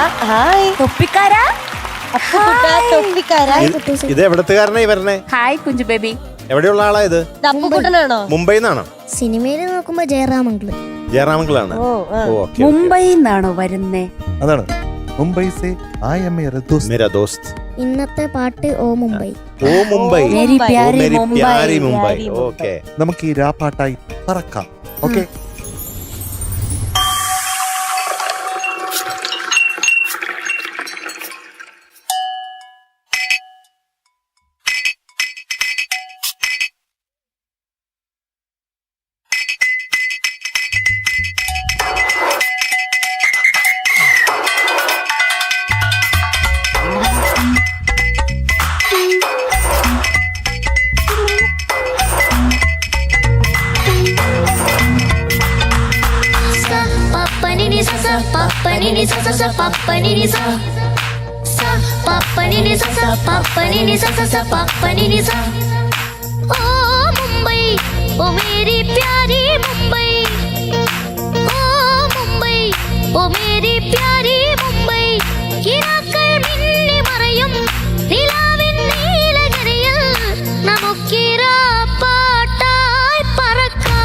Hi തൊപ്പിക്കാരാ. ഇത് എവിടത്തുകാരനായി വരണേ? Hi Kunju baby. എവിടെയുള്ള ആളാ ഇത്? അപ്പുകുട്ടനാണോ? മുംബൈ നിന്നാണോ? സിനിമയിൽ നോക്കുമ്പോ ജയറാമംഗിളാണ്. മുംബൈ നിന്നാണോ വരുന്നേ? അതാണ് മുംബൈ സേ ഐ ആം മേരാ ദോസ്ത്. ഇന്നത്തെ പാട്ട് ഓ മുംബൈ. ഓ മുംബൈ, മേരി പ്യാരി മേരി മുംബൈ. പ്യാരി മുംബൈ. ഓക്കെ, നമുക്ക് ഈ രാപ്പാട്ടായി പറക്കാം. Okay, Pappanini sa sa pappanini sa pappanini sa pappanini sa pappanini sa Oh Mumbai, oh meri pyari Mumbai, oh Mumbai, oh meri pyari Mumbai. Kirakal minni marayum nilavin neelagariyil namukkira paattai parakka.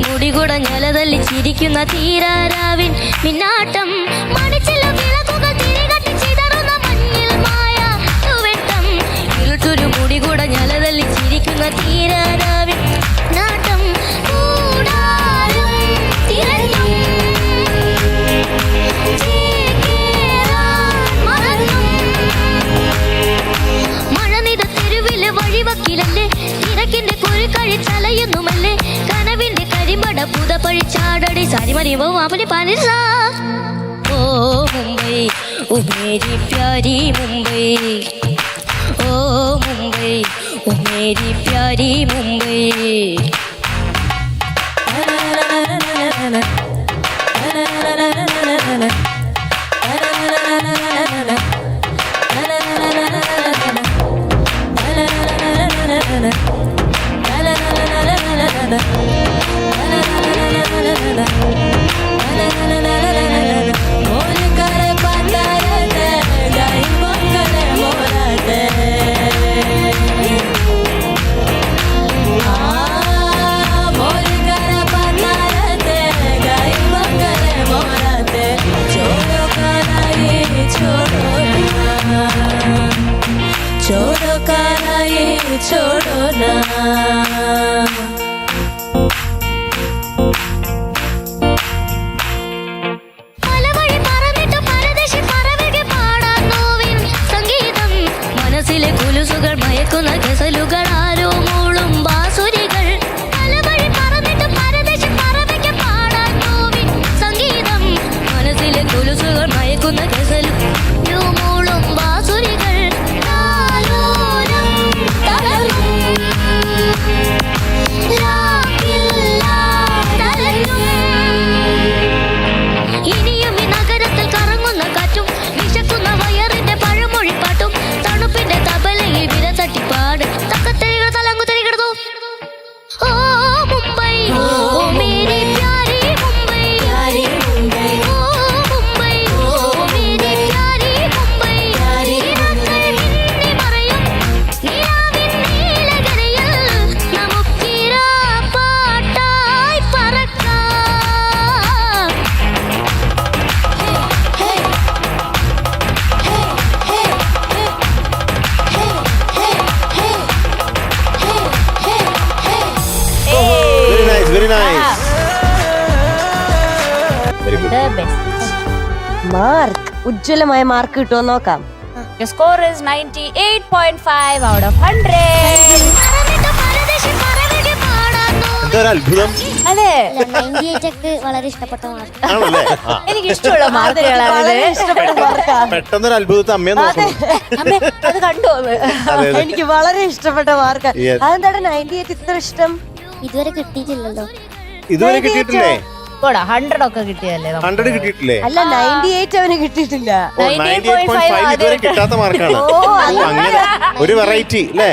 മുടികുടഞ്ഞലതല്ലി ചിരിക്കുന്ന തീരാരാവിൻ മിന്നാട്ടം. മണിച്ചില്ല വിളക്കുകൾ തിരികട്ടി ചിതറുന്ന മഞ്ഞിൽ മായ വെട്ടം. ഇരുട്ടൊരു മുടികുടഞ്ഞലതല്ലി ചിരിക്കുന്ന തീരാരാവിൻ നാട്ടം. കൂടാരം തിരഞ്ഞും മഴനിത തെരുവിലെ വഴിവക്കിലല്ലേ തിരക്കിന്റെ കുരുക്കഴിച്ചലയുന്നുമല്ലേ കനവിന്റെ കരിമ്പട പുത പഴിച്ചാടടി സാരി മറിയുമ്പോ മാമനെ പാനിസ. ഓ മുംബൈ, ഓ Mary പ്യാരി മുംബൈ, ഓ മുംബൈ, ഓ Mary പ്യാരി മുംബൈ. छोड़ो ना മാർക്ക്, ഉജ്ജ്വലമായ മാർക്ക് കിട്ടുമോ നോക്കാം. Your score is 98.5 out of 100. പറന്നിട്ട് പരദേശി പറവടി പാടാന്നു. എന്താ ഒരു അത്ഭുതം അതെ, 98 ഒക്കെ വളരെ ഇഷ്ടപ്പെട്ട മാർക്ക്. ആണല്ലേ ആ. എനിക്ക് ഇഷ്ടമുള്ള വളരെ മാർക്കുകളാണ് ഇഷ്ടപ്പെട്ട മാർക്കാ. പെട്ടെന്നൊരു അത്ഭുതത്തെ അമ്മയെ നോക്കണം അത് കണ്ടു അതെ അതെ എനിക്ക് വളരെ ഇഷ്ടപ്പെട്ട മാർക്ക്. Yes. അതെന്താണ് 98 ഇത്ര ഇഷ്ടം? ഇതുവരെ കിട്ടിയിട്ടില്ലല്ലോ. ഇതുവരെ കിട്ടിയിട്ടില്ലേ? 100 ഒക്കെ കിട്ടിയല്ലേ 100 കിട്ടിയിട്ടില്ലേ? അല്ല 98 അവന് കിട്ടിയിട്ടില്ല. 98.5 ഇതുവരെ കിട്ടാത്ത മാർക്കാണ്. അങ്ങനെ ഒരു വെറൈറ്റി അല്ലേ?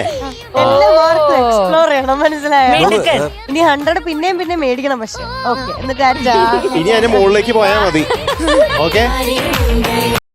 എല്ലാ മാർക്കും എക്സ്പ്ലോർ ചെയ്യണം, മനസ്സിലായോ? മിടുക്കൻ. ഇനി 100 പിന്നെയും പിന്നെ മേടിക്കണം. പക്ഷെ ഓക്കെ, എന്നിട്ട് ഇനി അതിന്റെ മുകളിലേക്ക് പോയാൽ മതി. ഓക്കെ.